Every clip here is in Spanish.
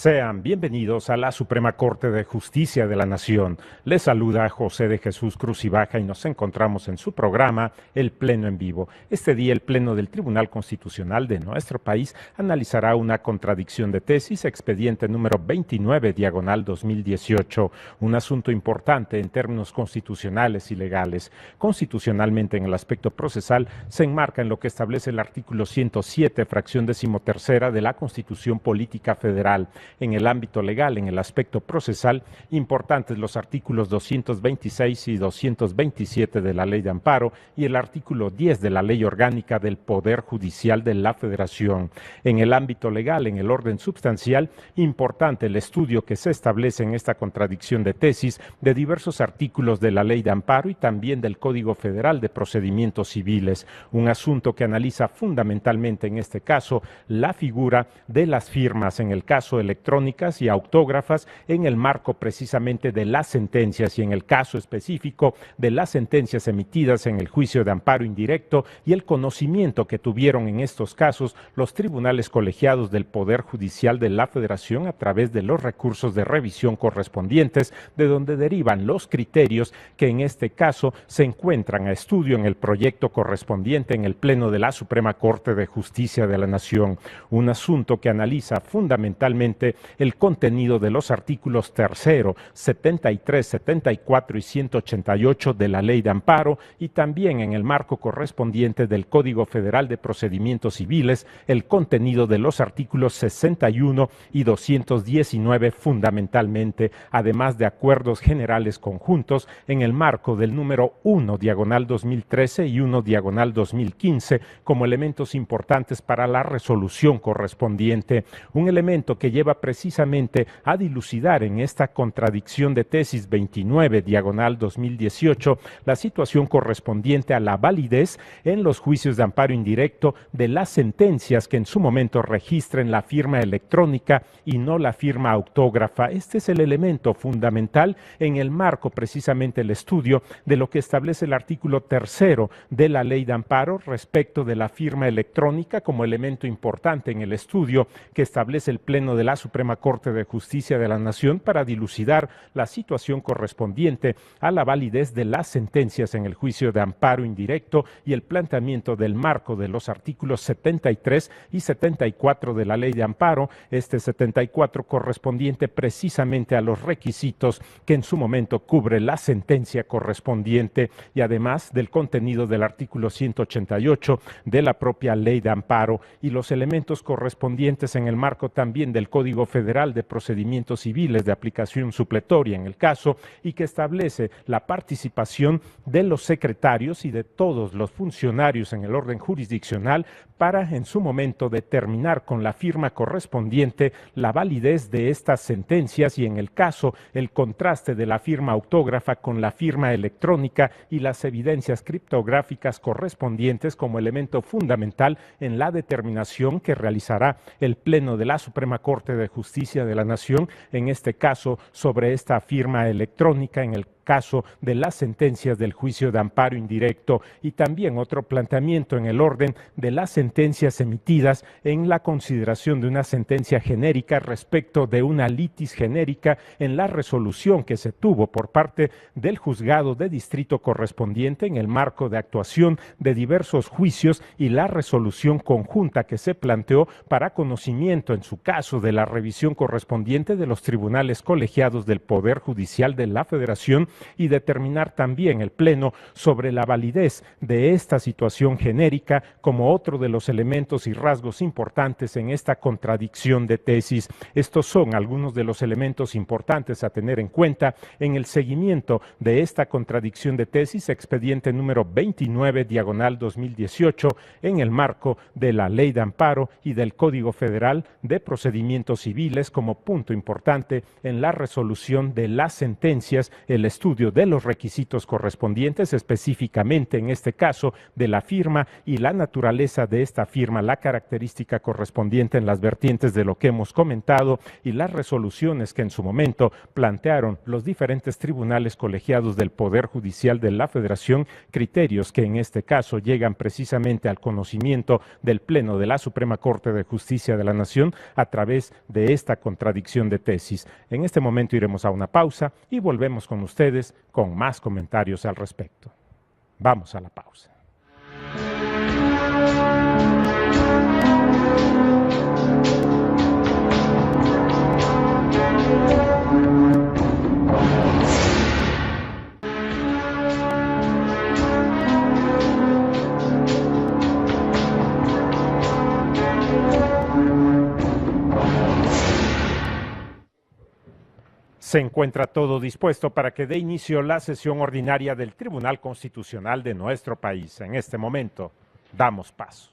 Sean bienvenidos a la Suprema Corte de Justicia de la Nación. Les saluda José de Jesús Cruz y Baja y nos encontramos en su programa El Pleno en Vivo. Este día el Pleno del Tribunal Constitucional de nuestro país analizará una contradicción de tesis, expediente número 29, diagonal 2018, un asunto importante en términos constitucionales y legales. Constitucionalmente, en el aspecto procesal, se enmarca en lo que establece el artículo 107, fracción 13ª de la Constitución Política Federal. En el ámbito legal, en el aspecto procesal, importantes los artículos 226 y 227 de la Ley de Amparo y el artículo 10 de la Ley Orgánica del Poder Judicial de la Federación. En el ámbito legal, en el orden substancial, importante el estudio que se establece en esta contradicción de tesis de diversos artículos de la Ley de Amparo y también del Código Federal de Procedimientos Civiles, un asunto que analiza fundamentalmente en este caso la figura de las firmas, en el caso electrónicas y autógrafas, en el marco precisamente de las sentencias y en el caso específico de las sentencias emitidas en el juicio de amparo indirecto y el conocimiento que tuvieron en estos casos los tribunales colegiados del Poder Judicial de la Federación a través de los recursos de revisión correspondientes, de donde derivan los criterios que en este caso se encuentran a estudio en el proyecto correspondiente en el Pleno de la Suprema Corte de Justicia de la Nación. Un asunto que analiza fundamentalmente el contenido de los artículos 3, 73, 74 y 188 de la Ley de Amparo y también en el marco correspondiente del Código Federal de Procedimientos Civiles, el contenido de los artículos 61 y 219 fundamentalmente, además de acuerdos generales conjuntos en el marco del número 1 diagonal 2013 y 1 diagonal 2015 como elementos importantes para la resolución correspondiente, un elemento que lleva precisamente a dilucidar en esta contradicción de tesis 29 diagonal 2018 la situación correspondiente a la validez en los juicios de amparo indirecto de las sentencias que en su momento registren la firma electrónica y no la firma autógrafa. Este es el elemento fundamental en el marco precisamente el estudio de lo que establece el artículo 3 de la Ley de Amparo respecto de la firma electrónica como elemento importante en el estudio que establece el Pleno de la Suprema Corte de Justicia de la Nación para dilucidar la situación correspondiente a la validez de las sentencias en el juicio de amparo indirecto y el planteamiento del marco de los artículos 73 y 74 de la Ley de Amparo, este 74 correspondiente precisamente a los requisitos que en su momento cubre la sentencia correspondiente y además del contenido del artículo 188 de la propia Ley de Amparo y los elementos correspondientes en el marco también del Código Federal de Procedimientos Civiles de aplicación supletoria en el caso y que establece la participación de los secretarios y de todos los funcionarios en el orden jurisdiccional para en su momento determinar con la firma correspondiente la validez de estas sentencias y en el caso el contraste de la firma autógrafa con la firma electrónica y las evidencias criptográficas correspondientes como elemento fundamental en la determinación que realizará el Pleno de la Suprema Corte de Justicia de la Nación, en este caso sobre esta firma electrónica en el caso de las sentencias del juicio de amparo indirecto y también otro planteamiento en el orden de las sentencias emitidas en la consideración de una sentencia genérica respecto de una litis genérica en la resolución que se tuvo por parte del juzgado de distrito correspondiente en el marco de actuación de diversos juicios y la resolución conjunta que se planteó para conocimiento en su caso de la revisión correspondiente de los tribunales colegiados del Poder Judicial de la Federación y determinar también el Pleno sobre la validez de esta situación genérica como otro de los elementos y rasgos importantes en esta contradicción de tesis. Estos son algunos de los elementos importantes a tener en cuenta en el seguimiento de esta contradicción de tesis, expediente número 29, diagonal 2018, en el marco de la Ley de Amparo y del Código Federal de Procedimientos Civiles como punto importante en la resolución de las sentencias, el estudio estudio de los requisitos correspondientes, específicamente en este caso de la firma y la naturaleza de esta firma, la característica correspondiente en las vertientes de lo que hemos comentado y las resoluciones que en su momento plantearon los diferentes tribunales colegiados del Poder Judicial de la Federación, criterios que en este caso llegan precisamente al conocimiento del Pleno de la Suprema Corte de Justicia de la Nación a través de esta contradicción de tesis. En este momento iremos a una pausa y volvemos con ustedes con más comentarios al respecto. Vamos a la pausa. Se encuentra todo dispuesto para que dé inicio la sesión ordinaria del Tribunal Constitucional de nuestro país. En este momento, damos paso.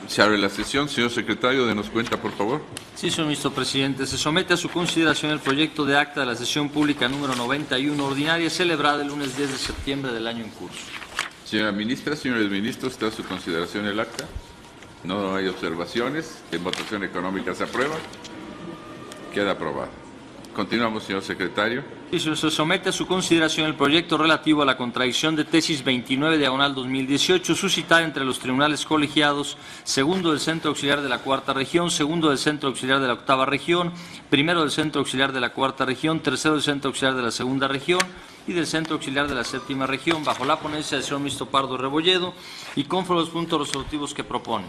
Se abre la sesión. Señor secretario, denos cuenta, por favor. Sí, señor ministro presidente. Se somete a su consideración el proyecto de acta de la sesión pública número 91 ordinaria celebrada el lunes 10 de septiembre del año en curso. Señora ministra, señores ministros, está a su consideración el acta. No hay observaciones. En votación económica se aprueba. Queda aprobado. Continuamos, señor secretario. Sí, se somete a su consideración el proyecto relativo a la contradicción de tesis 29/2018 suscitada entre los tribunales colegiados, segundo del Centro Auxiliar de la Cuarta Región, segundo del Centro Auxiliar de la Octava Región, primero del Centro Auxiliar de la Cuarta Región, tercero del Centro Auxiliar de la Segunda Región y del Centro Auxiliar de la Séptima Región, bajo la ponencia del señor ministro Pardo Rebolledo y conforme a los puntos resolutivos que propone.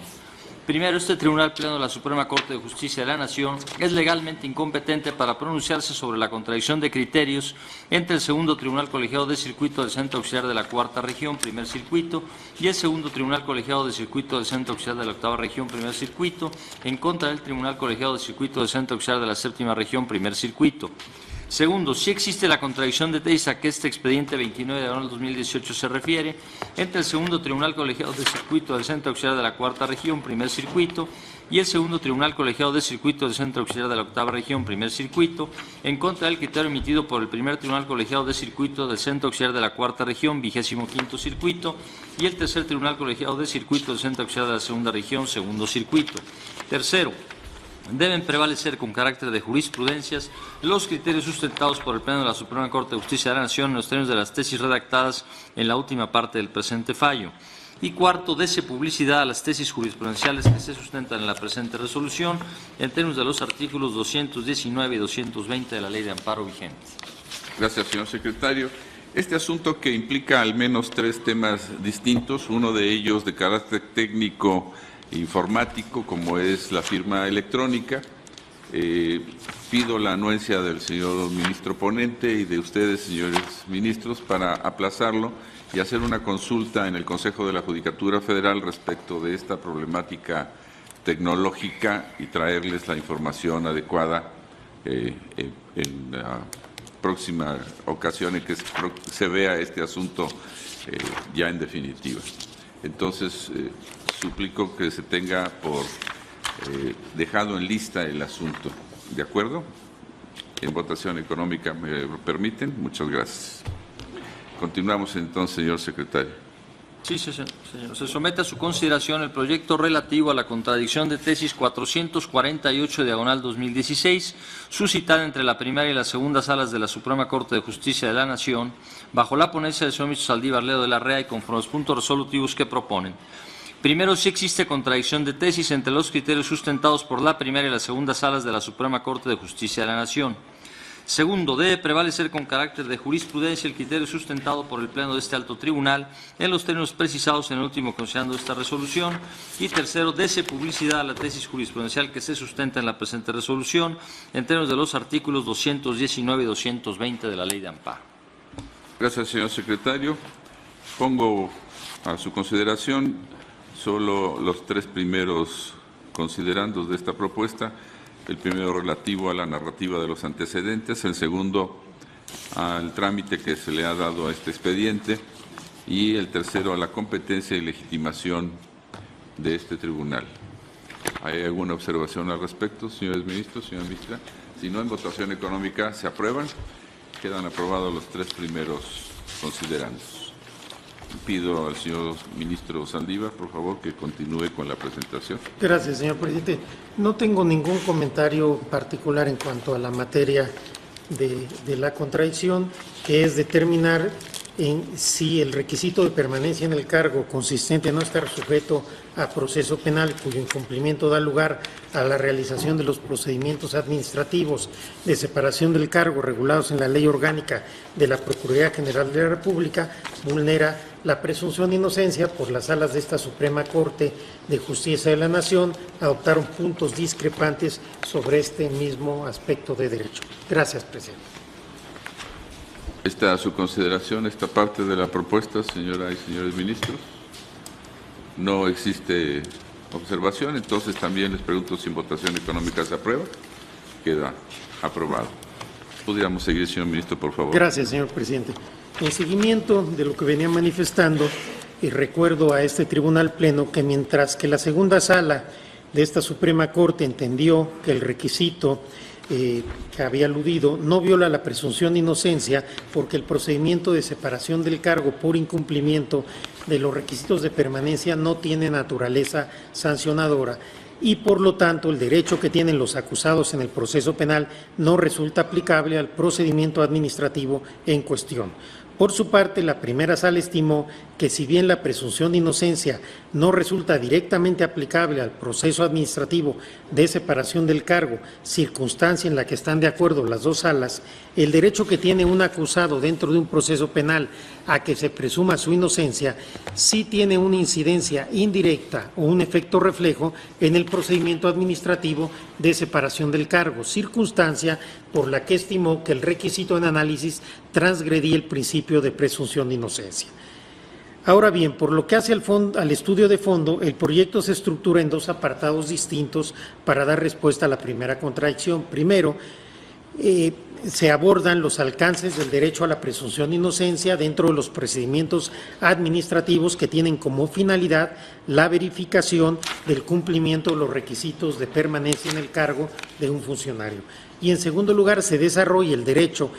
Primero, este Tribunal Pleno de la Suprema Corte de Justicia de la Nación es legalmente incompetente para pronunciarse sobre la contradicción de criterios entre el segundo Tribunal Colegiado de Circuito del Centro Auxiliar de la Cuarta Región, primer circuito, y el segundo Tribunal Colegiado de Circuito del Centro Auxiliar de la Octava Región, primer circuito, en contra del Tribunal Colegiado de Circuito del Centro Auxiliar de la Séptima Región, primer circuito. Segundo, si existe la contradicción de tesis a que este expediente 29/2018 se refiere entre el segundo Tribunal Colegiado de Circuito del Centro Auxiliar de la Cuarta Región, primer circuito, y el segundo Tribunal Colegiado de Circuito del Centro Auxiliar de la Octava Región, primer circuito, en contra del criterio emitido por el primer Tribunal Colegiado de Circuito del Centro Auxiliar de la Cuarta Región, 25º circuito, y el tercer Tribunal Colegiado de Circuito del Centro Auxiliar de la Segunda Región, segundo circuito. Tercero, deben prevalecer con carácter de jurisprudencias los criterios sustentados por el Pleno de la Suprema Corte de Justicia de la Nación en los términos de las tesis redactadas en la última parte del presente fallo. Y cuarto, dese publicidad a las tesis jurisprudenciales que se sustentan en la presente resolución en términos de los artículos 219 y 220 de la Ley de Amparo vigente. Gracias, señor secretario. Este asunto, que implica al menos 3 temas distintos, uno de ellos de carácter técnico informático, como es la firma electrónica. Pido la anuencia del señor ministro ponente y de ustedes, señores ministros, para aplazarlo y hacer una consulta en el Consejo de la Judicatura Federal respecto de esta problemática tecnológica y traerles la información adecuada en la próxima ocasión en que se vea este asunto ya en definitiva. Entonces, suplico que se tenga por dejado en lista el asunto. ¿De acuerdo? En votación económica, ¿me lo permiten? Muchas gracias. Continuamos entonces, señor secretario. Sí, señor. Se somete a su consideración el proyecto relativo a la contradicción de tesis 448/2016, suscitada entre la primera y la segunda salas de la Suprema Corte de Justicia de la Nación, bajo la ponencia del señor ministro Saldívar Ledo de la Rea y conforme a los puntos resolutivos que proponen. Primero, si existe contradicción de tesis entre los criterios sustentados por la primera y la segunda salas de la Suprema Corte de Justicia de la Nación. Segundo, debe prevalecer con carácter de jurisprudencia el criterio sustentado por el Pleno de este alto tribunal en los términos precisados en el último considerando esta resolución. Y tercero, dese publicidad a la tesis jurisprudencial que se sustenta en la presente resolución en términos de los artículos 219 y 220 de la Ley de Amparo. Gracias, señor secretario. Pongo a su consideración solo los 3 primeros considerandos de esta propuesta. El primero relativo a la narrativa de los antecedentes, el segundo al trámite que se le ha dado a este expediente y el tercero a la competencia y legitimación de este tribunal. ¿Hay alguna observación al respecto, señores ministros, señora ministra? Si no, en votación económica se aprueban. Quedan aprobados los tres primeros considerandos. Pido al señor ministro Saldívar, por favor, que continúe con la presentación. Gracias, señor presidente. No tengo ningún comentario particular en cuanto a la materia de la contradicción, que es determinar si el requisito de permanencia en el cargo consistente en no estar sujeto a proceso penal cuyo incumplimiento da lugar a la realización de los procedimientos administrativos de separación del cargo regulados en la Ley Orgánica de la Procuraduría General de la República vulnera la presunción de inocencia. Por las salas de esta Suprema Corte de Justicia de la Nación adoptaron puntos discrepantes sobre este mismo aspecto de derecho. Gracias, presidente. ¿Está a su consideración esta parte de la propuesta, señoras y señores ministros? No existe observación, entonces también les pregunto si en votación económica se aprueba. Queda aprobado. ¿Pudiéramos seguir, señor ministro, por favor? Gracias, señor presidente. En seguimiento de lo que venía manifestando, y recuerdo a este Tribunal Pleno que mientras que la segunda sala de esta Suprema Corte entendió que el requisito que había aludido no viola la presunción de inocencia porque el procedimiento de separación del cargo por incumplimiento de los requisitos de permanencia no tiene naturaleza sancionadora y por lo tanto el derecho que tienen los acusados en el proceso penal no resulta aplicable al procedimiento administrativo en cuestión. Por su parte, la primera sala estimó que si bien la presunción de inocencia no resulta directamente aplicable al proceso administrativo de separación del cargo, circunstancia en la que están de acuerdo las dos salas, el derecho que tiene un acusado dentro de un proceso penal a que se presuma su inocencia sí tiene una incidencia indirecta o un efecto reflejo en el procedimiento administrativo de separación del cargo, circunstancia por la que estimó que el requisito en análisis transgredía el principio de presunción de inocencia. Ahora bien, por lo que hace al estudio de fondo, el proyecto se estructura en dos apartados distintos para dar respuesta a la primera contradicción. Primero, se abordan los alcances del derecho a la presunción de inocencia dentro de los procedimientos administrativos que tienen como finalidad la verificación del cumplimiento de los requisitos de permanencia en el cargo de un funcionario. Y en segundo lugar, se desarrolla el derecho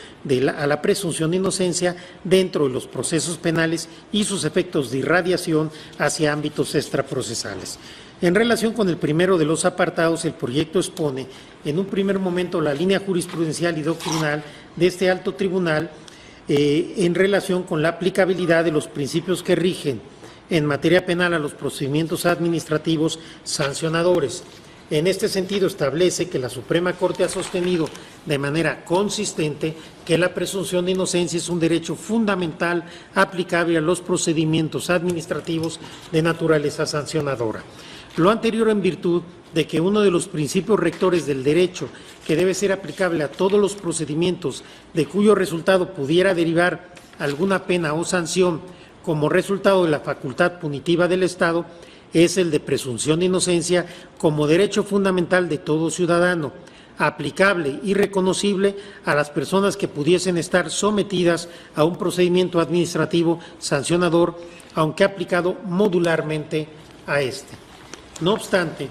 a la presunción de inocencia dentro de los procesos penales y sus efectos de irradiación hacia ámbitos extraprocesales. En relación con el primero de los apartados, el proyecto expone en un primer momento la línea jurisprudencial y doctrinal de este alto tribunal en relación con la aplicabilidad de los principios que rigen en materia penal a los procedimientos administrativos sancionadores. En este sentido, establece que la Suprema Corte ha sostenido de manera consistente que la presunción de inocencia es un derecho fundamental aplicable a los procedimientos administrativos de naturaleza sancionadora. Lo anterior en virtud de que uno de los principios rectores del derecho que debe ser aplicable a todos los procedimientos de cuyo resultado pudiera derivar alguna pena o sanción como resultado de la facultad punitiva del Estado es el de presunción de inocencia como derecho fundamental de todo ciudadano, aplicable y reconocible a las personas que pudiesen estar sometidas a un procedimiento administrativo sancionador, aunque aplicado modularmente a este. No obstante,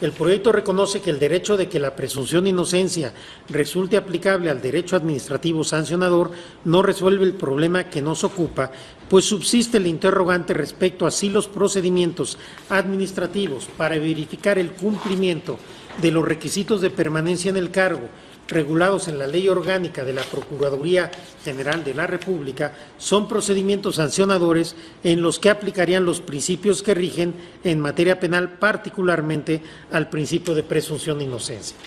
el proyecto reconoce que el derecho de que la presunción de inocencia resulte aplicable al derecho administrativo sancionador no resuelve el problema que nos ocupa, pues subsiste el interrogante respecto a si los procedimientos administrativos para verificar el cumplimiento de los requisitos de permanencia en el cargo regulados en la Ley Orgánica de la Procuraduría General de la República son procedimientos sancionadores en los que aplicarían los principios que rigen en materia penal, particularmente al principio de presunción de inocencia.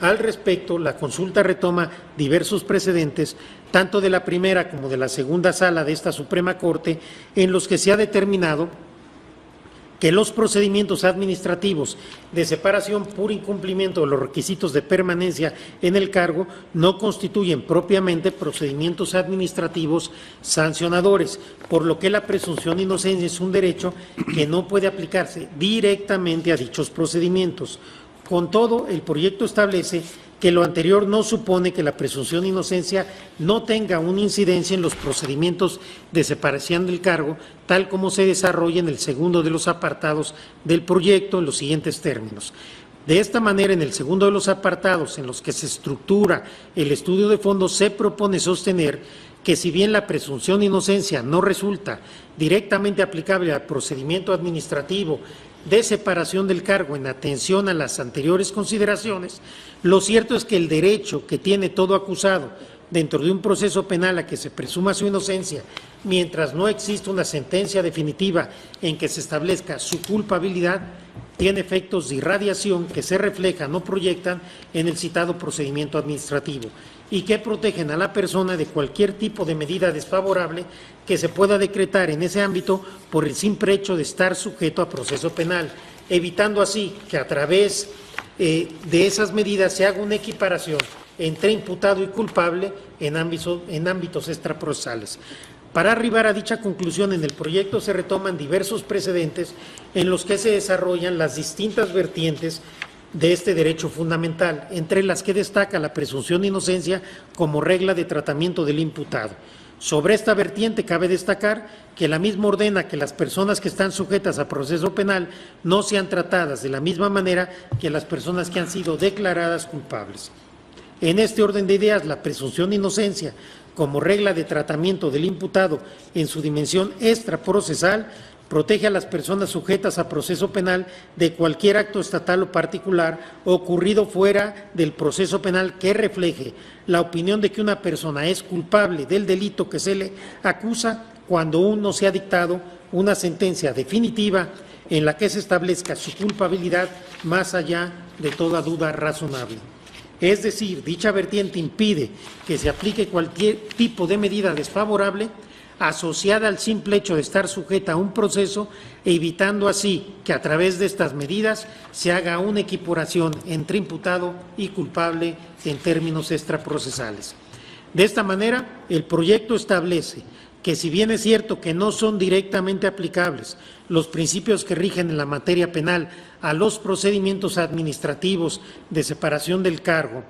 Al respecto, la consulta retoma diversos precedentes, tanto de la primera como de la segunda sala de esta Suprema Corte, en los que se ha determinado que los procedimientos administrativos de separación por incumplimiento de los requisitos de permanencia en el cargo no constituyen propiamente procedimientos administrativos sancionadores, por lo que la presunción de inocencia es un derecho que no puede aplicarse directamente a dichos procedimientos. Con todo, el proyecto establece que lo anterior no supone que la presunción de inocencia no tenga una incidencia en los procedimientos de separación del cargo, tal como se desarrolla en el segundo de los apartados del proyecto en los siguientes términos. De esta manera, en el segundo de los apartados en los que se estructura el estudio de fondo, se propone sostener que si bien la presunción de inocencia no resulta directamente aplicable al procedimiento administrativo de separación del cargo en atención a las anteriores consideraciones, lo cierto es que el derecho que tiene todo acusado dentro de un proceso penal a que se presuma su inocencia, mientras no exista una sentencia definitiva en que se establezca su culpabilidad, tiene efectos de irradiación que se reflejan o proyectan en el citado procedimiento administrativo y que protegen a la persona de cualquier tipo de medida desfavorable que se pueda decretar en ese ámbito por el simple hecho de estar sujeto a proceso penal, evitando así que a través de esas medidas se haga una equiparación entre imputado y culpable en ámbitos extraprocesales. Para arribar a dicha conclusión, en el proyecto se retoman diversos precedentes en los que se desarrollan las distintas vertientes de este derecho fundamental, entre las que destaca la presunción de inocencia como regla de tratamiento del imputado. Sobre esta vertiente cabe destacar que la misma ordena que las personas que están sujetas a proceso penal no sean tratadas de la misma manera que las personas que han sido declaradas culpables. En este orden de ideas, la presunción de inocencia como regla de tratamiento del imputado en su dimensión extraprocesal protege a las personas sujetas a proceso penal de cualquier acto estatal o particular ocurrido fuera del proceso penal que refleje la opinión de que una persona es culpable del delito que se le acusa cuando aún no se ha dictado una sentencia definitiva en la que se establezca su culpabilidad más allá de toda duda razonable. Es decir, dicha vertiente impide que se aplique cualquier tipo de medida desfavorable asociada al simple hecho de estar sujeta a un proceso, evitando así que a través de estas medidas se haga una equiparación entre imputado y culpable en términos extraprocesales. De esta manera, el proyecto establece que si bien es cierto que no son directamente aplicables los principios que rigen en la materia penal a los procedimientos administrativos de separación del cargo,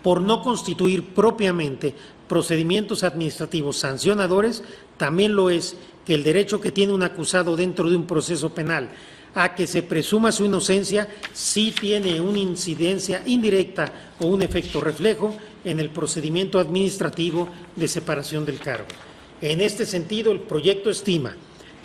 por no constituir propiamente procedimientos administrativos sancionadores, también lo es que el derecho que tiene un acusado dentro de un proceso penal a que se presuma su inocencia sí tiene una incidencia indirecta o un efecto reflejo en el procedimiento administrativo de separación del cargo. En este sentido, el proyecto estima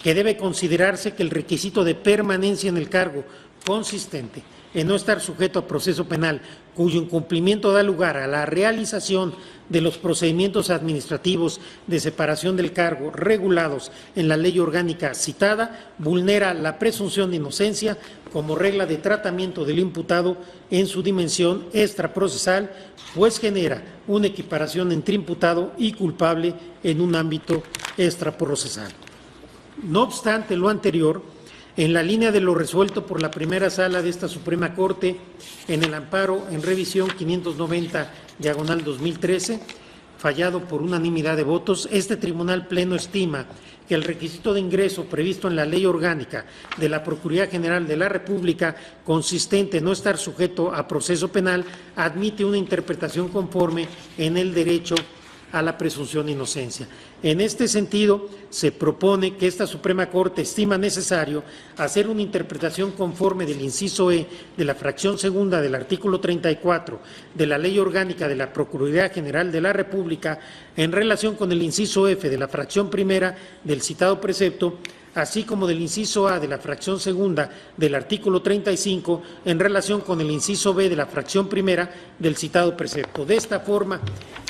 que debe considerarse que el requisito de permanencia en el cargo consistente en no estar sujeto a proceso penal, cuyo incumplimiento da lugar a la realización de los procedimientos administrativos de separación del cargo regulados en la ley orgánica citada, vulnera la presunción de inocencia como regla de tratamiento del imputado en su dimensión extraprocesal, pues genera una equiparación entre imputado y culpable en un ámbito extraprocesal. No obstante lo anterior, en la línea de lo resuelto por la primera sala de esta Suprema Corte en el amparo en revisión 590/2013, fallado por unanimidad de votos, este Tribunal Pleno estima que el requisito de ingreso previsto en la Ley Orgánica de la Procuraduría General de la República, consistente en no estar sujeto a proceso penal, admite una interpretación conforme en el derecho a la presunción de inocencia. En este sentido, se propone que esta Suprema Corte estima necesario hacer una interpretación conforme del inciso E de la fracción segunda del artículo 34 de la Ley Orgánica de la Procuraduría General de la República en relación con el inciso F de la fracción primera del citado precepto, así como del inciso A de la fracción segunda del artículo 35 en relación con el inciso B de la fracción primera del citado precepto. De esta forma,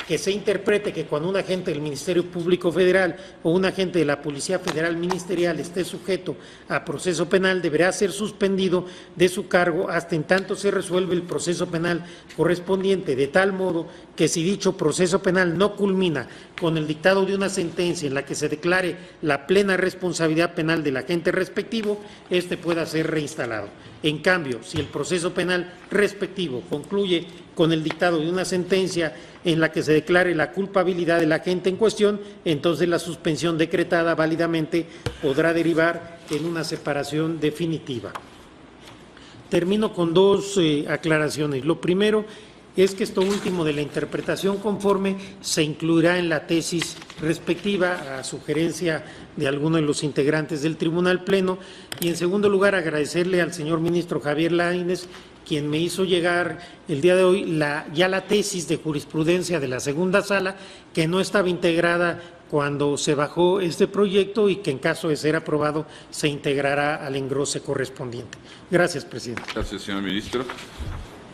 que se interprete que cuando un agente del Ministerio Público Federal o un agente de la Policía Federal Ministerial esté sujeto a proceso penal, deberá ser suspendido de su cargo hasta en tanto se resuelve el proceso penal correspondiente, de tal modo que si dicho proceso penal no culmina con el dictado de una sentencia en la que se declare la plena responsabilidad penal del agente respectivo, éste pueda ser reinstalado. En cambio, si el proceso penal respectivo concluye con el dictado de una sentencia en la que se declare la culpabilidad del agente en cuestión, entonces la suspensión decretada válidamente podrá derivar en una separación definitiva. Termino con dos aclaraciones. Lo primero es que esto último de la interpretación conforme se incluirá en la tesis respectiva a sugerencia de alguno de los integrantes del Tribunal Pleno. Y en segundo lugar, agradecerle al señor ministro Javier Lainez, quien me hizo llegar el día de hoy ya la tesis de jurisprudencia de la segunda sala, que no estaba integrada cuando se bajó este proyecto y que en caso de ser aprobado se integrará al engrose correspondiente. Gracias, presidente. Gracias, señor ministro.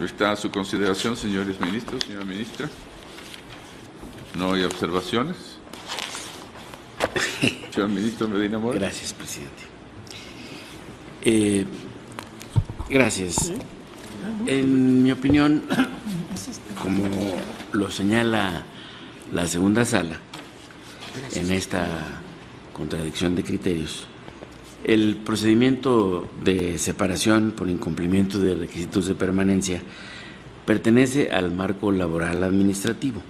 Está a su consideración, señores ministros, señora ministra. ¿No hay observaciones? Señor ministro Medina Mora. Gracias, presidente. Gracias. En mi opinión, como lo señala la segunda sala, en esta contradicción de criterios, el procedimiento de separación por incumplimiento de requisitos de permanencia pertenece al marco laboral administrativo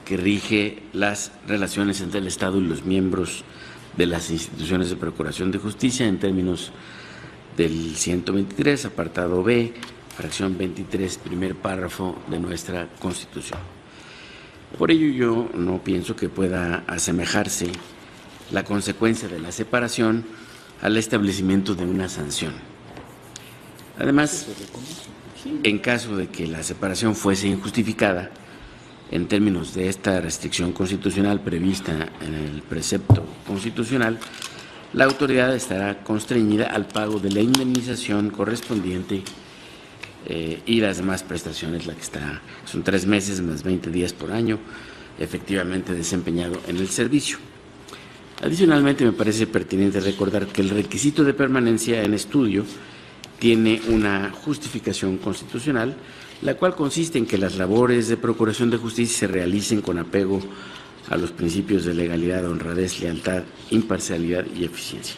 que rige las relaciones entre el Estado y los miembros de las instituciones de procuración de justicia en términos del 123, apartado B, fracción 23, primer párrafo de nuestra Constitución. Por ello yo no pienso que pueda asemejarse la consecuencia de la separación al establecimiento de una sanción. Además, en caso de que la separación fuese injustificada, en términos de esta restricción constitucional prevista en el precepto constitucional, la autoridad estará constreñida al pago de la indemnización correspondiente y las demás prestaciones, la que está, son 3 meses más 20 días por año, efectivamente desempeñado en el servicio. Adicionalmente, me parece pertinente recordar que el requisito de permanencia en estudio tiene una justificación constitucional, la cual consiste en que las labores de procuración de justicia se realicen con apego a los principios de legalidad, honradez, lealtad, imparcialidad y eficiencia.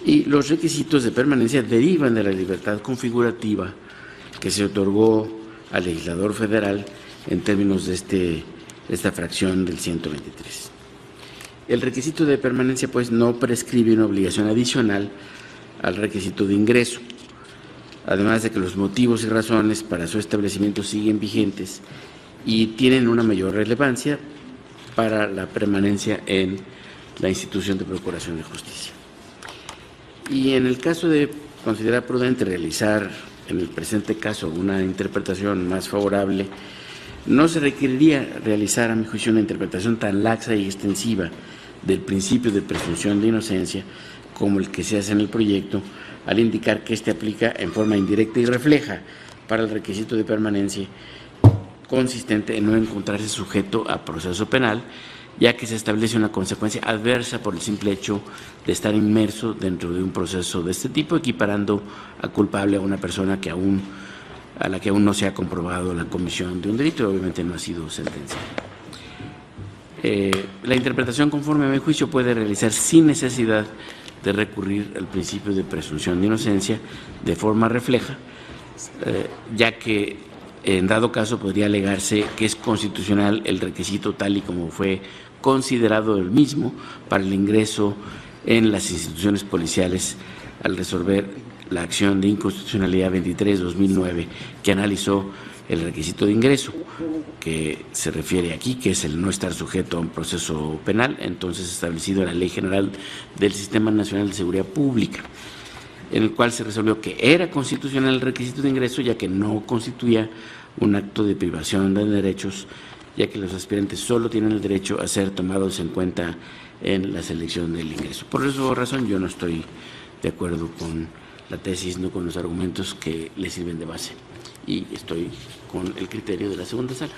Y los requisitos de permanencia derivan de la libertad configurativa que se otorgó al legislador federal en términos de esta fracción del 123. El requisito de permanencia, pues, no prescribe una obligación adicional al requisito de ingreso, además de que los motivos y razones para su establecimiento siguen vigentes y tienen una mayor relevancia para la permanencia en la institución de procuración de justicia. Y en el caso de considerar prudente realizar en el presente caso una interpretación más favorable, no se requeriría realizar, a mi juicio, una interpretación tan laxa y extensiva del principio de presunción de inocencia como el que se hace en el proyecto, al indicar que éste aplica en forma indirecta y refleja para el requisito de permanencia, consistente en no encontrarse sujeto a proceso penal, ya que se establece una consecuencia adversa por el simple hecho de estar inmerso dentro de un proceso de este tipo, equiparando a culpable a una persona a la que aún no se ha comprobado la comisión de un delito y obviamente no ha sido sentenciada. La interpretación conforme a mi juicio puede realizar sin necesidad de recurrir al principio de presunción de inocencia de forma refleja, ya que en dado caso podría alegarse que es constitucional el requisito tal y como fue considerado el mismo para el ingreso en las instituciones policiales al resolver la acción de inconstitucionalidad 23/2009 que analizó el requisito de ingreso, que se refiere aquí, que es el no estar sujeto a un proceso penal, entonces establecido en la Ley General del Sistema Nacional de Seguridad Pública, en el cual se resolvió que era constitucional el requisito de ingreso, ya que no constituía un acto de privación de derechos, ya que los aspirantes solo tienen el derecho a ser tomados en cuenta en la selección del ingreso. Por esa razón yo no estoy de acuerdo con la tesis, no con los argumentos que le sirven de base, y estoy con el criterio de la segunda sala.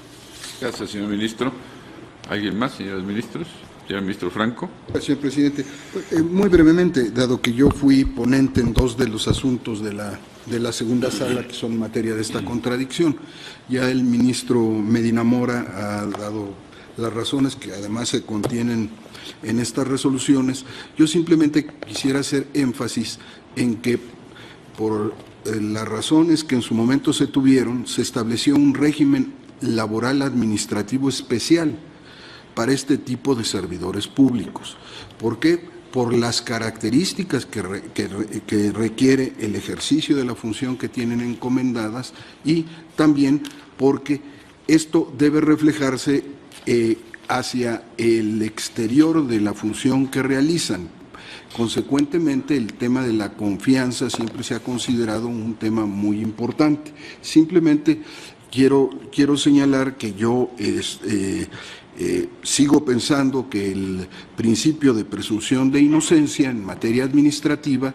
Gracias, señor ministro. ¿Alguien más, señores ministros? Señor ministro Franco. Gracias, señor presidente. Muy brevemente, dado que yo fui ponente en 2 de los asuntos de la segunda sala que son materia de esta contradicción, ya el ministro Medina Mora ha dado las razones que además se contienen en estas resoluciones. Yo simplemente quisiera hacer énfasis en que por las razones que en su momento se tuvieron, se estableció un régimen laboral administrativo especial para este tipo de servidores públicos. ¿Por qué? por las características que requiere el ejercicio de la función que tienen encomendadas y también porque esto debe reflejarse hacia el exterior de la función que realizan. Consecuentemente, el tema de la confianza siempre se ha considerado un tema muy importante. Simplemente quiero señalar que yo sigo pensando que el principio de presunción de inocencia en materia administrativa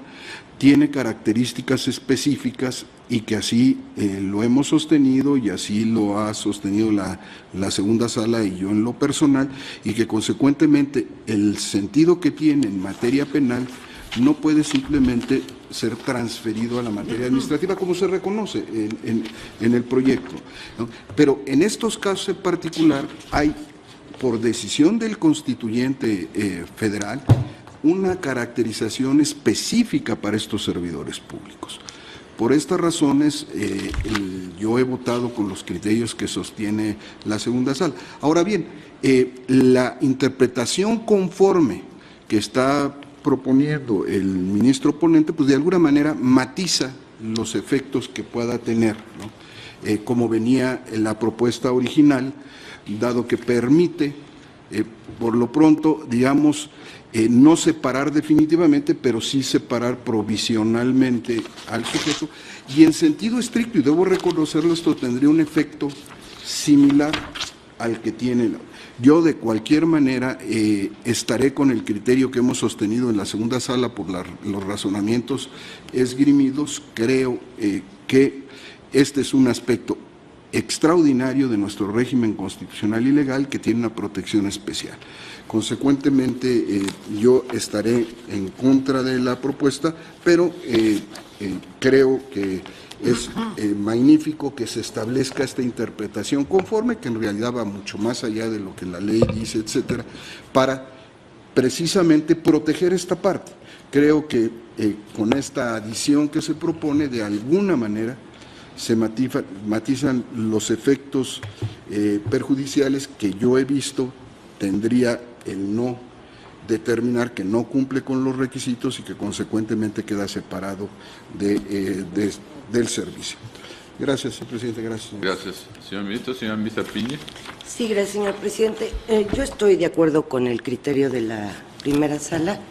tiene características específicas y que así lo hemos sostenido y así lo ha sostenido la segunda sala y yo en lo personal, y que consecuentemente el sentido que tiene en materia penal no puede simplemente ser transferido a la materia administrativa como se reconoce en el proyecto, ¿no? Pero en estos casos en particular hay, por decisión del constituyente federal, una caracterización específica para estos servidores públicos. Por estas razones, yo he votado con los criterios que sostiene la segunda sala. Ahora bien, la interpretación conforme que está proponiendo el ministro ponente, pues de alguna manera matiza los efectos que pueda tener, ¿no? Como venía en la propuesta original, dado que permite, por lo pronto, digamos, no separar definitivamente, pero sí separar provisionalmente al sujeto, y en sentido estricto, y debo reconocerlo, esto tendría un efecto similar al que tiene. Yo, de cualquier manera, estaré con el criterio que hemos sostenido en la segunda sala por los razonamientos esgrimidos. Creo que este es un aspecto extraordinario de nuestro régimen constitucional y legal que tiene una protección especial. Consecuentemente, yo estaré en contra de la propuesta, pero creo que es magnífico que se establezca esta interpretación conforme, que en realidad va mucho más allá de lo que la ley dice, etcétera, para precisamente proteger esta parte. Creo que con esta adición que se propone, de alguna manera, se matizan los efectos perjudiciales que yo he visto tendría el no determinar que no cumple con los requisitos y que consecuentemente queda separado del servicio. Gracias, señor presidente. Gracias. Gracias. Señor ministro, señora Misa Piña. Sí, gracias, señor presidente. Yo estoy de acuerdo con el criterio de la primera sala.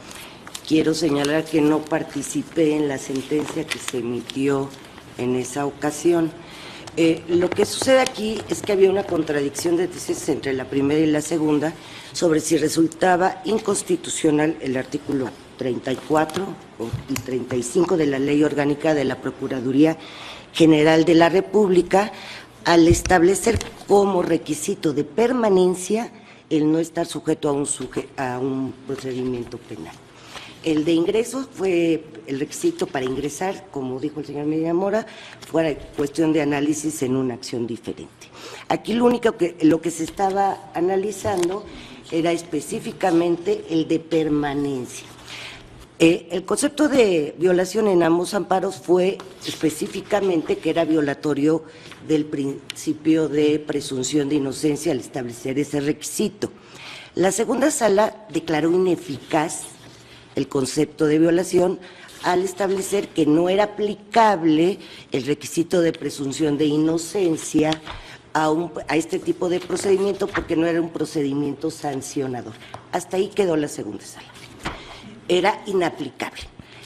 Quiero señalar que no participé en la sentencia que se emitió en esa ocasión. Lo que sucede aquí es que había una contradicción de tesis entre la primera y la segunda sobre si resultaba inconstitucional el artículo 34 y 35 de la Ley Orgánica de la Procuraduría General de la República al establecer como requisito de permanencia el no estar sujeto a un procedimiento penal. El de ingreso fue el requisito para ingresar, como dijo el señor Medina Mora, fuera cuestión de análisis en una acción diferente. Aquí lo que se estaba analizando era específicamente el de permanencia. El concepto de violación en ambos amparos fue específicamente que era violatorio del principio de presunción de inocencia al establecer ese requisito. La segunda sala declaró ineficaz el concepto de violación al establecer que no era aplicable el requisito de presunción de inocencia a este tipo de procedimiento porque no era un procedimiento sancionador. Hasta ahí quedó la segunda sala. Era inaplicable.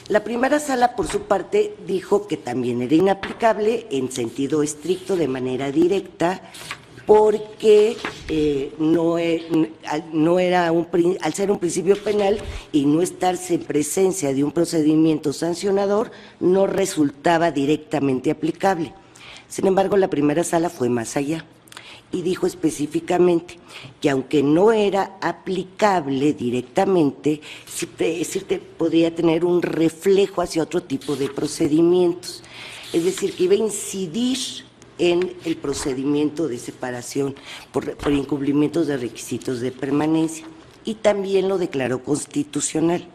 La primera sala, por su parte, dijo que también era inaplicable en sentido estricto, de manera directa, porque al ser un principio penal y no estarse en presencia de un procedimiento sancionador, no resultaba directamente aplicable. Sin embargo, la primera sala fue más allá y dijo específicamente que aunque no era aplicable directamente, sí podría tener un reflejo hacia otro tipo de procedimientos. Es decir, que iba a incidir en el procedimiento de separación por incumplimientos de requisitos de permanencia, y también lo declaró constitucional,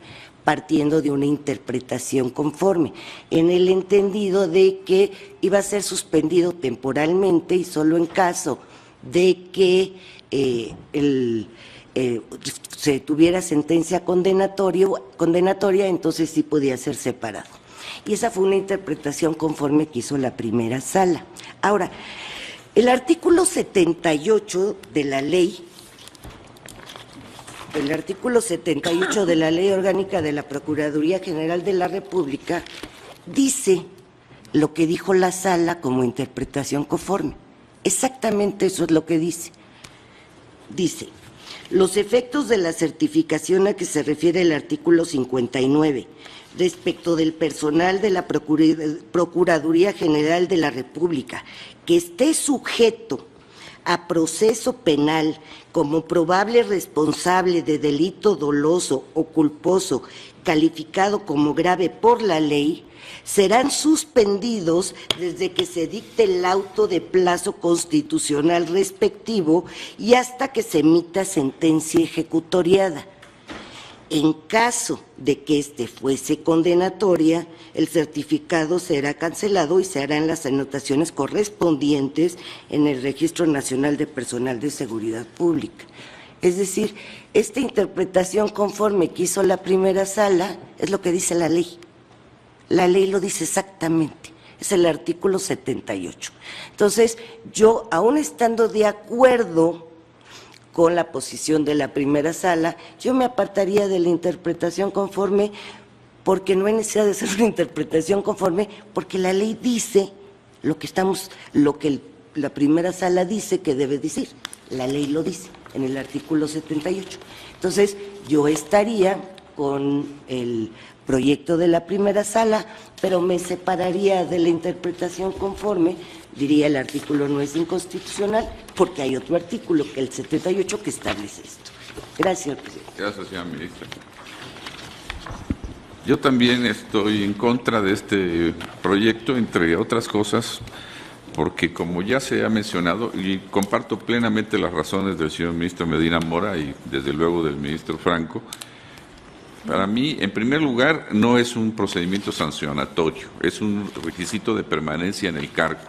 partiendo de una interpretación conforme, en el entendido de que iba a ser suspendido temporalmente y solo en caso de que se tuviera sentencia condenatoria, entonces sí podía ser separado. Y esa fue una interpretación conforme que hizo la primera sala. Ahora, el artículo 78 de la ley, orgánica de la Procuraduría General de la República, dice lo que dijo la sala como interpretación conforme. Exactamente eso es lo que dice. Dice: los efectos de la certificación a que se refiere el artículo 59 respecto del personal de la Procuraduría General de la República que esté sujeto a proceso penal como probable responsable de delito doloso o culposo calificado como grave por la ley, serán suspendidos desde que se dicte el auto de plazo constitucional respectivo y hasta que se emita sentencia ejecutoriada. En caso de que éste fuese condenatoria, el certificado será cancelado y se harán las anotaciones correspondientes en el Registro Nacional de Personal de Seguridad Pública. Es decir, esta interpretación conforme que hizo la primera sala es lo que dice la ley. La ley lo dice exactamente, es el artículo 78. Entonces, yo, aún estando de acuerdo con la posición de la primera sala, yo me apartaría de la interpretación conforme, porque no hay necesidad de hacer una interpretación conforme, porque la ley dice lo que la primera sala dice que debe decir. La ley lo dice en el artículo 78. Entonces, yo estaría con el proyecto de la primera sala, pero me separaría de la interpretación conforme. Diría, el artículo no es inconstitucional porque hay otro artículo, que el 78, que establece esto. Gracias, señor presidente. Gracias, señora ministra. Yo también estoy en contra de este proyecto, entre otras cosas, porque como ya se ha mencionado, y comparto plenamente las razones del señor ministro Medina Mora y desde luego del ministro Franco, para mí, en primer lugar, no es un procedimiento sancionatorio, es un requisito de permanencia en el cargo.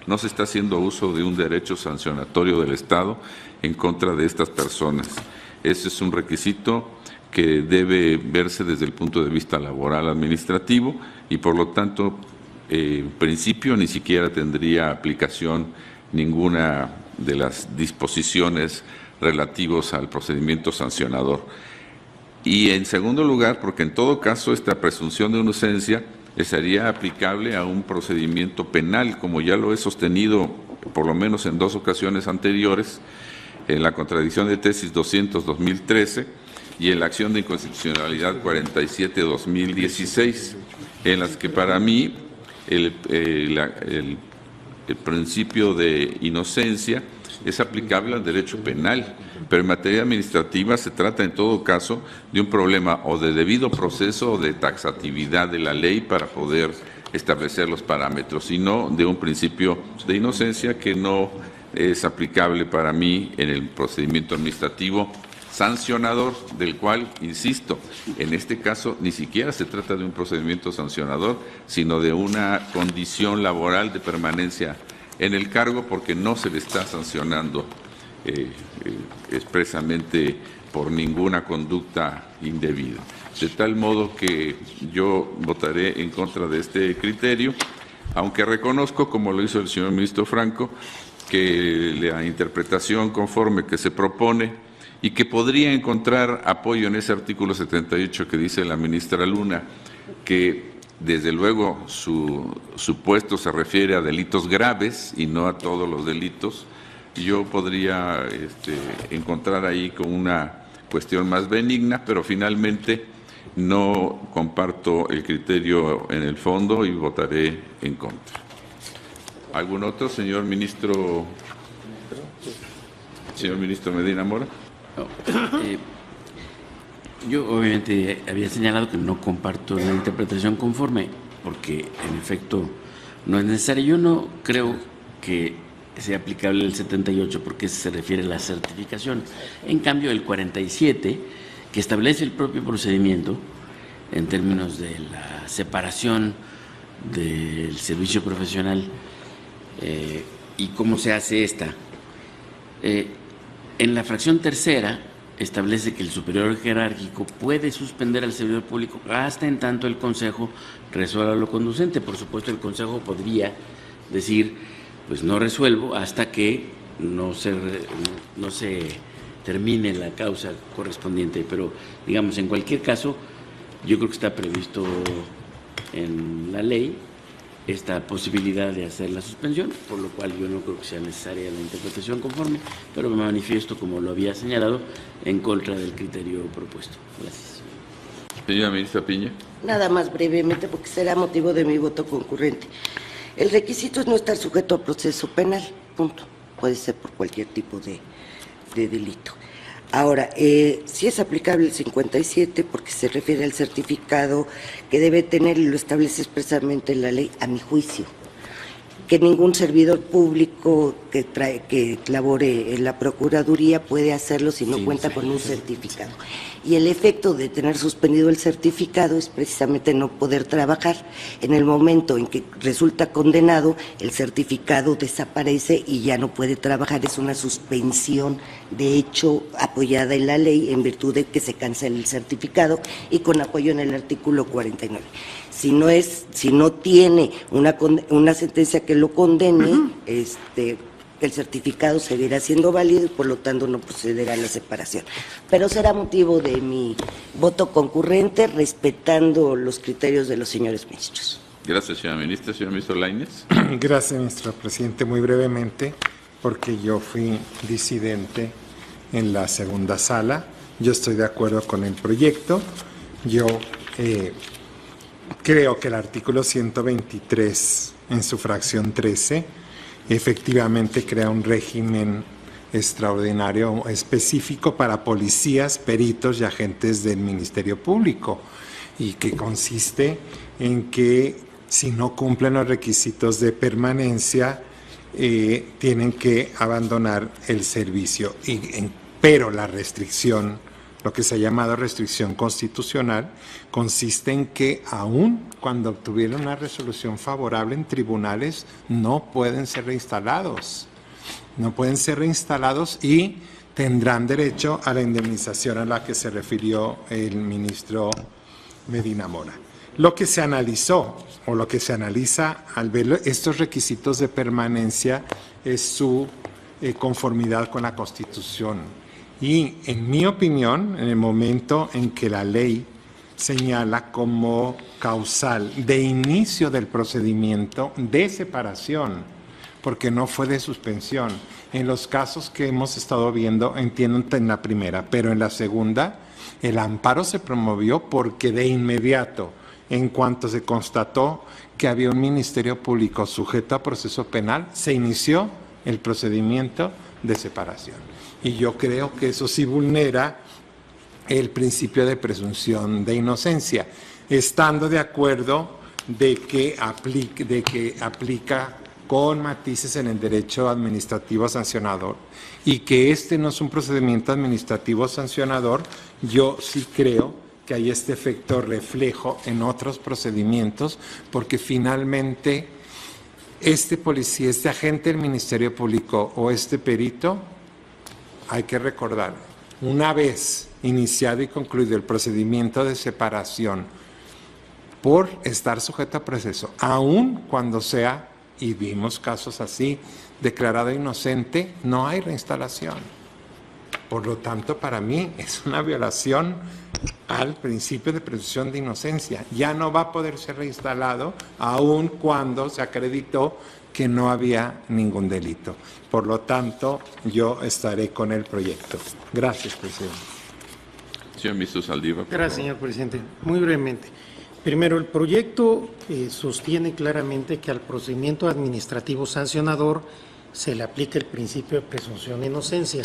No se está haciendo uso de un derecho sancionatorio del Estado en contra de estas personas. Ese es un requisito que debe verse desde el punto de vista laboral administrativo y, por lo tanto, en principio ni siquiera tendría aplicación ninguna de las disposiciones relativas al procedimiento sancionador. Y en segundo lugar, porque en todo caso esta presunción de inocencia sería aplicable a un procedimiento penal, como ya lo he sostenido por lo menos en 2 ocasiones anteriores, en la contradicción de tesis 200-2013 y en la acción de inconstitucionalidad 47-2016, en las que para mí el principio de inocencia es aplicable al derecho penal, pero en materia administrativa se trata en todo caso de un problema o de debido proceso o de taxatividad de la ley para poder establecer los parámetros, y no de un principio de inocencia que no es aplicable para mí en el procedimiento administrativo sancionador, del cual, insisto, en este caso ni siquiera se trata de un procedimiento sancionador, sino de una condición laboral de permanencia en el cargo, porque no se le está sancionando expresamente por ninguna conducta indebida. De tal modo que yo votaré en contra de este criterio, aunque reconozco, como lo hizo el señor ministro Franco, que la interpretación conforme que se propone y que podría encontrar apoyo en ese artículo 78 que dice la ministra Luna, que desde luego su supuesto se refiere a delitos graves y no a todos los delitos. Yo podría encontrar ahí con una cuestión más benigna, pero finalmente no comparto el criterio en el fondo y votaré en contra. ¿Algún otro, señor ministro Medina Mora? No, yo obviamente había señalado que no comparto la interpretación conforme, porque en efecto no es necesario. Yo no creo que sea aplicable el 78 porque se refiere a la certificación. En cambio, el 47, que establece el propio procedimiento en términos de la separación del servicio profesional y cómo se hace esta. En la fracción tercera establece que el superior jerárquico puede suspender al servidor público hasta en tanto el Consejo resuelva lo conducente. Por supuesto, el Consejo podría decir, pues no resuelvo hasta que no se termine la causa correspondiente, pero digamos, en cualquier caso, yo creo que está previsto en la ley esta posibilidad de hacer la suspensión, por lo cual yo no creo que sea necesaria la interpretación conforme, pero me manifiesto, como lo había señalado, en contra del criterio propuesto. Gracias. Señora ministra Piña. Nada más brevemente, porque será motivo de mi voto concurrente. El requisito es no estar sujeto a proceso penal, punto. Puede ser por cualquier tipo de delito. Ahora, sí es aplicable el 57 porque se refiere al certificado que debe tener, y lo establece expresamente la ley, a mi juicio, que ningún servidor público que labore en la Procuraduría puede hacerlo si no cuenta con un certificado. Y el efecto de tener suspendido el certificado es precisamente no poder trabajar. En el momento en que resulta condenado, el certificado desaparece y ya no puede trabajar. Es una suspensión, de hecho, apoyada en la ley en virtud de que se cancela el certificado y con apoyo en el artículo 49. Si no tiene una sentencia que lo condene, el certificado seguirá siendo válido y por lo tanto no procederá a la separación. Pero será motivo de mi voto concurrente, respetando los criterios de los señores ministros. Gracias, señora ministra. Señor ministro Lainez. Gracias, ministro presidente. Muy brevemente, porque yo fui disidente en la segunda sala. Yo estoy de acuerdo con el proyecto. Yo creo que el artículo 123, en su fracción 13, efectivamente crea un régimen extraordinario específico para policías, peritos y agentes del Ministerio Público, y que consiste en que si no cumplen los requisitos de permanencia tienen que abandonar el servicio. Pero la restricción, lo que se ha llamado restricción constitucional, consiste en que aun cuando obtuvieron una resolución favorable en tribunales, no pueden ser reinstalados. No pueden ser reinstalados y tendrán derecho a la indemnización a la que se refirió el ministro Medina Mora. Lo que se analizó, o lo que se analiza al ver estos requisitos de permanencia, es su conformidad con la Constitución. Y en mi opinión, en el momento en que la ley señala como causal de inicio del procedimiento de separación, porque no fue de suspensión. En los casos que hemos estado viendo, entiendo en la primera, pero en la segunda, el amparo se promovió porque de inmediato, en cuanto se constató que había un Ministerio Público sujeto a proceso penal, se inició el procedimiento de separación. Y yo creo que eso sí vulnera el principio de presunción de inocencia, estando de acuerdo de que aplica con matices en el derecho administrativo sancionador, y que este no es un procedimiento administrativo sancionador. Yo sí creo que hay este efecto reflejo en otros procedimientos, porque finalmente este policía, este agente del Ministerio Público o este perito, hay que recordar, una vez iniciado y concluido el procedimiento de separación por estar sujeto a proceso, aun cuando sea, y vimos casos así, declarado inocente, no hay reinstalación. Por lo tanto, para mí es una violación al principio de presunción de inocencia. Ya no va a poder ser reinstalado aun cuando se acreditó que no había ningún delito. Por lo tanto, yo estaré con el proyecto. Gracias, presidente. Señor ministro Saldívar. Gracias, señor presidente. Muy brevemente. Primero, el proyecto sostiene claramente que al procedimiento administrativo sancionador se le aplica el principio de presunción de inocencia.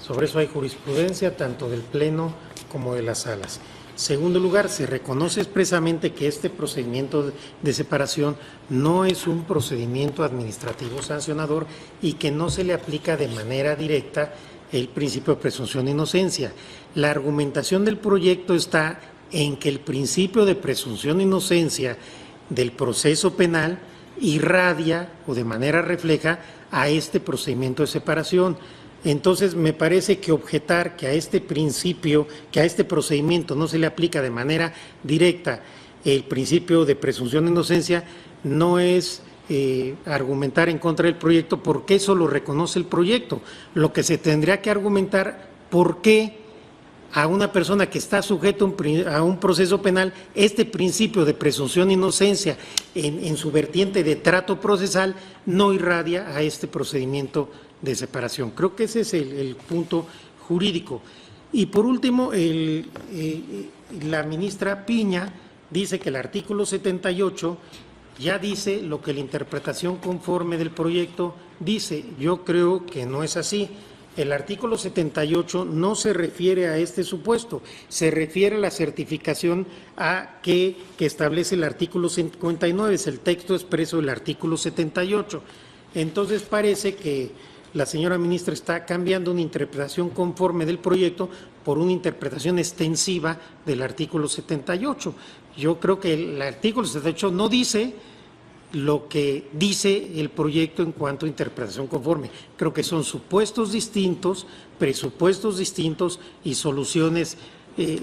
Sobre eso hay jurisprudencia tanto del Pleno como de las salas. Segundo lugar, se reconoce expresamente que este procedimiento de separación no es un procedimiento administrativo sancionador y que no se le aplica de manera directa el principio de presunción de inocencia. La argumentación del proyecto está en que el principio de presunción de inocencia del proceso penal irradia o de manera refleja a este procedimiento de separación. Entonces, me parece que objetar que a este principio, que a este procedimiento no se le aplica de manera directa el principio de presunción de inocencia, no es argumentar en contra del proyecto, porque eso lo reconoce el proyecto. Lo que se tendría que argumentar, por qué a una persona que está sujeto a un proceso penal, este principio de presunción de inocencia en su vertiente de trato procesal no irradia a este procedimiento de separación. Creo que ese es el punto jurídico. Y por último, la ministra Piña dice que el artículo 78 ya dice lo que la interpretación conforme del proyecto dice. Yo creo que no es así. El artículo 78 no se refiere a este supuesto, se refiere a la certificación que establece el artículo 59, es el texto expreso del artículo 78. Entonces parece que la señora ministra está cambiando una interpretación conforme del proyecto por una interpretación extensiva del artículo 78. Yo creo que el artículo 78 no dice lo que dice el proyecto en cuanto a interpretación conforme. Creo que son supuestos distintos, presupuestos distintos y soluciones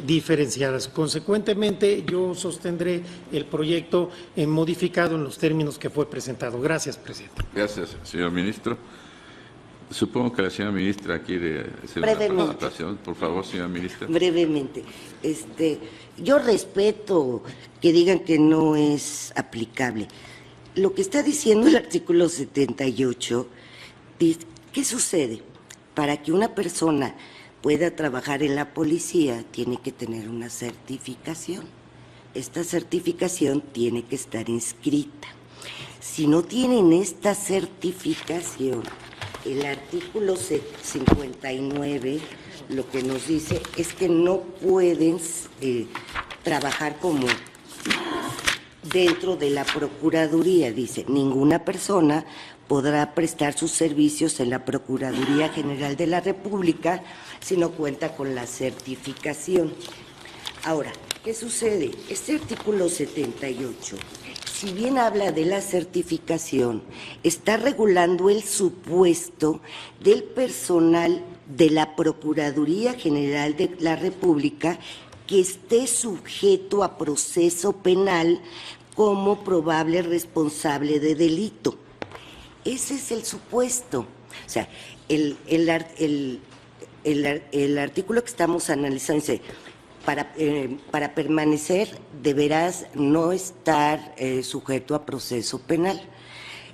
diferenciadas. Consecuentemente, yo sostendré el proyecto modificado en los términos que fue presentado. Gracias, presidente. Gracias, señor ministro. Supongo que la señora ministra quiere hacer una participación. Por favor, señora ministra. Brevemente. Yo respeto que digan que no es aplicable. Lo que está diciendo el artículo 78, ¿qué sucede? Para que una persona pueda trabajar en la policía, tiene que tener una certificación. Esta certificación tiene que estar inscrita. Si no tienen esta certificación, el artículo 59 lo que nos dice es que no pueden trabajar como dentro de la Procuraduría. Dice, ninguna persona podrá prestar sus servicios en la Procuraduría General de la República si no cuenta con la certificación. Ahora, ¿qué sucede? Este artículo 78, si bien habla de la certificación, está regulando el supuesto del personal de la Procuraduría General de la República que esté sujeto a proceso penal como probable responsable de delito. Ese es el supuesto. O sea, el artículo que estamos analizando dice, para permanecer deberás no estar sujeto a proceso penal.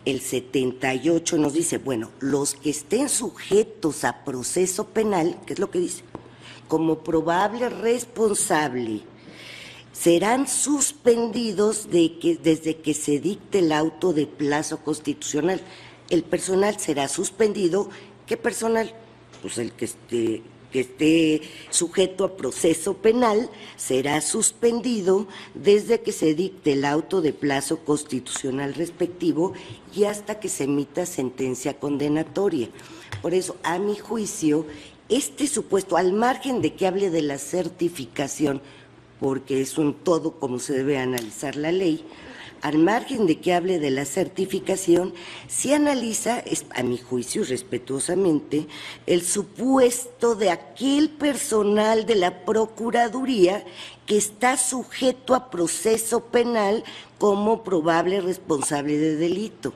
El 78 nos dice, bueno, los que estén sujetos a proceso penal, ¿qué es lo que dice? Como probable responsable, serán suspendidos desde que se dicte el auto de plazo constitucional. El personal será suspendido. ¿Qué personal? Pues el que esté sujeto a proceso penal será suspendido desde que se dicte el auto de plazo constitucional respectivo y hasta que se emita sentencia condenatoria. Por eso, a mi juicio, este supuesto, al margen de que hable de la certificación, porque es un todo como se debe analizar la ley, al margen de que hable de la certificación, se analiza, a mi juicio, respetuosamente, el supuesto de aquel personal de la Procuraduría que está sujeto a proceso penal como probable responsable de delito.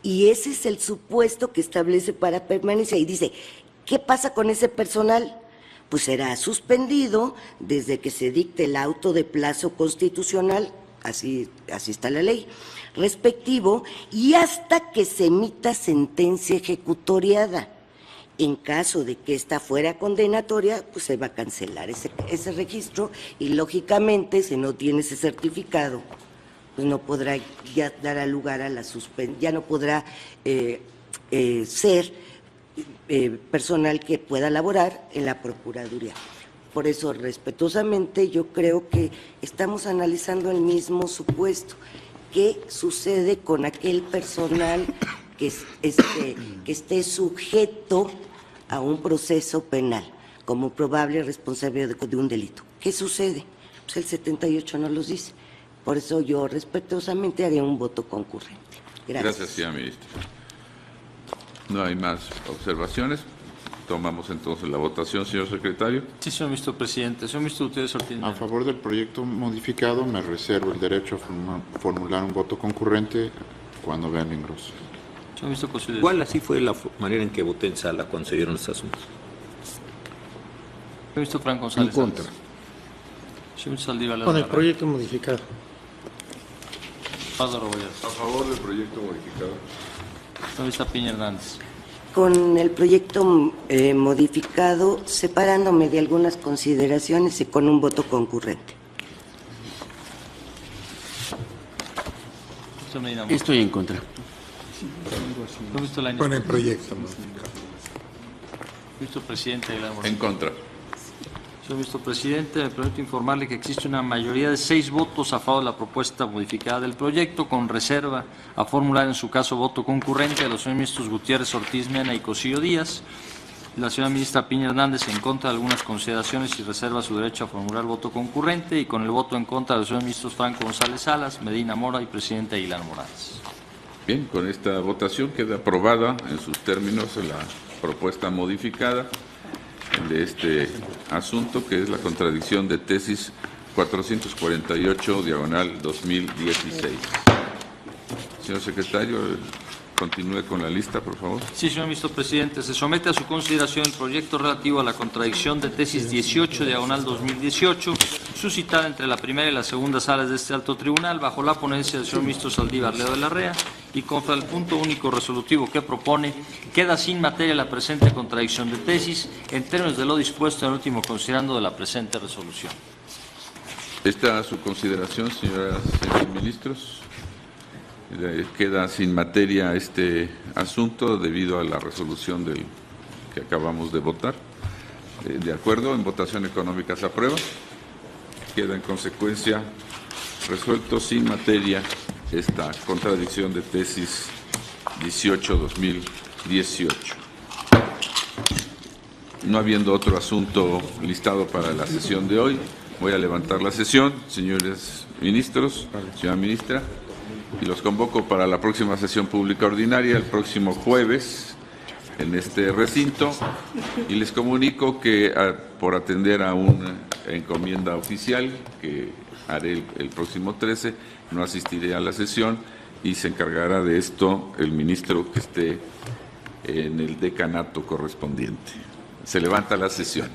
Y ese es el supuesto que establece para permanecer. Y dice, ¿qué pasa con ese personal? Pues será suspendido desde que se dicte el auto de plazo constitucional, así está la ley, respectivo, y hasta que se emita sentencia ejecutoriada. En caso de que esta fuera condenatoria, pues se va a cancelar ese registro y, lógicamente, si no tiene ese certificado, pues no podrá ya dar lugar a la suspensión, ya no podrá ser personal que pueda laborar en la Procuraduría. Por eso, respetuosamente, yo creo que estamos analizando el mismo supuesto. ¿Qué sucede con aquel personal que esté sujeto a un proceso penal como probable responsable de un delito? ¿Qué sucede? Pues el 78 no los dice. Por eso yo respetuosamente haría un voto concurrente. Gracias. Gracias, señora ministra. No hay más observaciones. Tomamos entonces la votación, señor secretario. Sí, señor ministro presidente. Señor ministro Gutiérrez Ortiz. A favor del proyecto modificado, me reservo el derecho a formular un voto concurrente cuando vea el engroso. Señor ministro Cosío. ¿Cuál así fue la manera en que voté en sala cuando se dieron estos asuntos? Señor ministro Franco González. En contra. Señor ministro Saldívar Ledo Con de el la proyecto modificado. Rea. Álvaro Boyer. A favor del proyecto modificado. Señor ministro Piña Hernández. Con el proyecto modificado, separándome de algunas consideraciones y con un voto concurrente. Señor Medina Mora. Estoy en contra. Señor ministro Lainez. Con el proyecto modificado. Señor ministro presidente Aguilar Moreno. En contra. Señor ministro presidente, me permito informarle que existe una mayoría de 6 votos a favor de la propuesta modificada del proyecto, con reserva a formular en su caso voto concurrente a los señores ministros Gutiérrez Ortiz Mena y Cosío Díaz. La señora ministra Piña Hernández en contra de algunas consideraciones y reserva su derecho a formular voto concurrente, y con el voto en contra de los señores ministros Franco González Salas, Medina Mora y presidente Aguilar Morales. Bien, con esta votación queda aprobada en sus términos la propuesta modificada de este asunto, que es la contradicción de tesis 448/2016. Señor secretario, continúe con la lista, por favor. Sí, señor ministro presidente. Se somete a su consideración el proyecto relativo a la contradicción de tesis 18/2018, suscitada entre la primera y la segunda salas de este alto tribunal, bajo la ponencia del señor ministro Saldívar Ledo de la Rea, y contra el punto único resolutivo que propone, queda sin materia la presente contradicción de tesis en términos de lo dispuesto en el último considerando de la presente resolución. Esta a su consideración, señoras y señores ministros. Queda sin materia este asunto debido a la resolución que acabamos de votar. De acuerdo, en votación económica se aprueba. Queda en consecuencia resuelto sin materia esta contradicción de tesis 18/2018. No habiendo otro asunto listado para la sesión de hoy, voy a levantar la sesión, señores ministros, señora ministra, y los convoco para la próxima sesión pública ordinaria, el próximo jueves, en este recinto, y les comunico que por atender a una encomienda oficial que haré el próximo 13, no asistiré a la sesión y se encargará de esto el ministro que esté en el decanato correspondiente. Se levanta la sesión.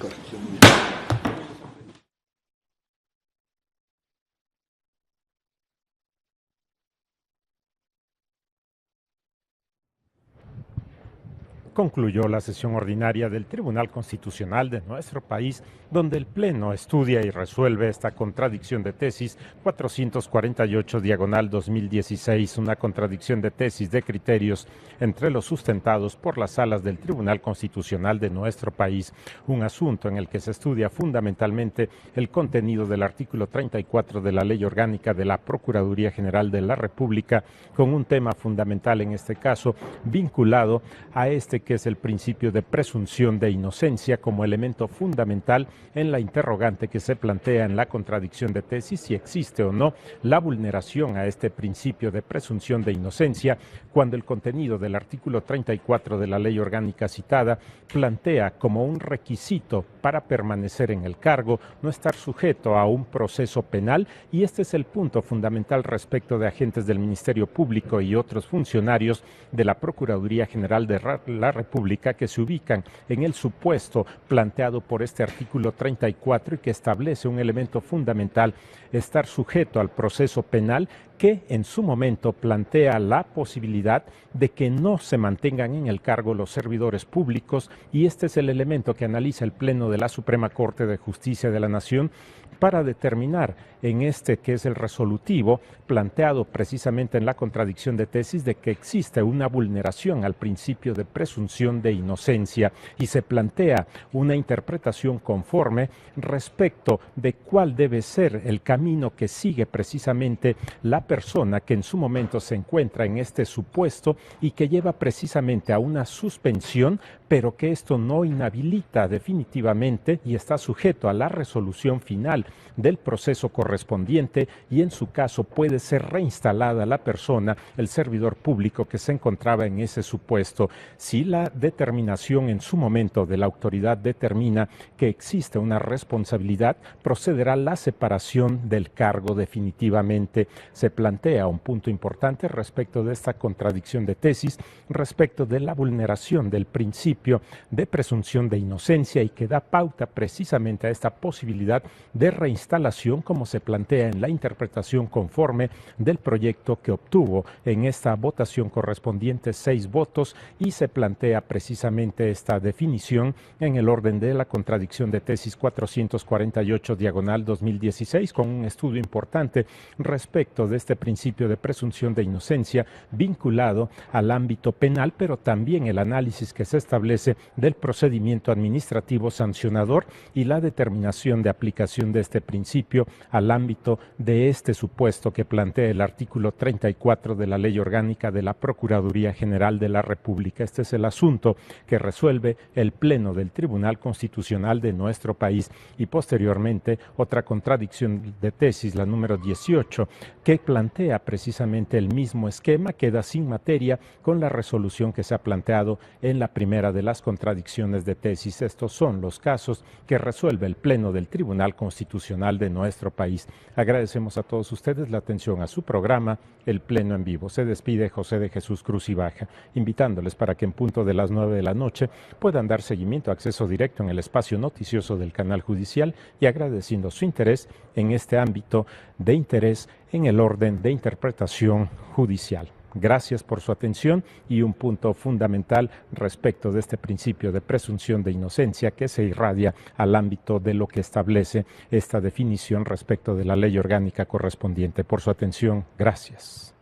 Concluyó la sesión ordinaria del Tribunal Constitucional de nuestro país, donde el Pleno estudia y resuelve esta contradicción de tesis 448/2016, una contradicción de tesis de criterios entre los sustentados por las salas del Tribunal Constitucional de nuestro país, un asunto en el que se estudia fundamentalmente el contenido del artículo 34 de la Ley Orgánica de la Procuraduría General de la República, con un tema fundamental en este caso vinculado a que es el principio de presunción de inocencia como elemento fundamental en la interrogante que se plantea en la contradicción de tesis, si existe o no la vulneración a este principio de presunción de inocencia, cuando el contenido del artículo 34 de la ley orgánica citada plantea como un requisito para permanecer en el cargo no estar sujeto a un proceso penal, y este es el punto fundamental respecto de agentes del Ministerio Público y otros funcionarios de la Procuraduría General de la República que se ubican en el supuesto planteado por este artículo 34 y que establece un elemento fundamental, estar sujeto al proceso penal, que en su momento plantea la posibilidad de que no se mantengan en el cargo los servidores públicos, y este es el elemento que analiza el Pleno de la Suprema Corte de Justicia de la Nación para determinar en este que es el resolutivo planteado precisamente en la contradicción de tesis de que existe una vulneración al principio de presunción de inocencia, y se plantea una interpretación conforme respecto de cuál debe ser el camino que sigue precisamente la persona que en su momento se encuentra en este supuesto y que lleva precisamente a una suspensión, pero que esto no inhabilita definitivamente y está sujeto a la resolución final del proceso correspondiente correspondiente y en su caso puede ser reinstalada la persona, el servidor público que se encontraba en ese supuesto. Si la determinación en su momento de la autoridad determina que existe una responsabilidad, procederá la separación del cargo definitivamente. Se plantea un punto importante respecto de esta contradicción de tesis, respecto de la vulneración del principio de presunción de inocencia y que da pauta precisamente a esta posibilidad de reinstalación como se plantea en la interpretación conforme del proyecto que obtuvo en esta votación correspondiente 6 votos y se plantea precisamente esta definición en el orden de la contradicción de tesis 448/2016 con un estudio importante respecto de este principio de presunción de inocencia vinculado al ámbito penal, pero también el análisis que se establece del procedimiento administrativo sancionador y la determinación de aplicación de este principio al ámbito de este supuesto que plantea el artículo 34 de la Ley Orgánica de la Procuraduría General de la República. Este es el asunto que resuelve el Pleno del Tribunal Constitucional de nuestro país. Y posteriormente otra contradicción de tesis, la número 18, que plantea precisamente el mismo esquema, queda sin materia con la resolución que se ha planteado en la primera de las contradicciones de tesis. Estos son los casos que resuelve el Pleno del Tribunal Constitucional de nuestro país. Agradecemos a todos ustedes la atención a su programa, El Pleno en Vivo. Se despide José de Jesús Crucibaja, invitándoles para que en punto de las 9 de la noche puedan dar seguimiento, acceso directo en el espacio noticioso del canal judicial y agradeciendo su interés en este ámbito de interés en el orden de interpretación judicial. Gracias por su atención y un punto fundamental respecto de este principio de presunción de inocencia que se irradia al ámbito de lo que establece esta definición respecto de la ley orgánica correspondiente. Por su atención, gracias.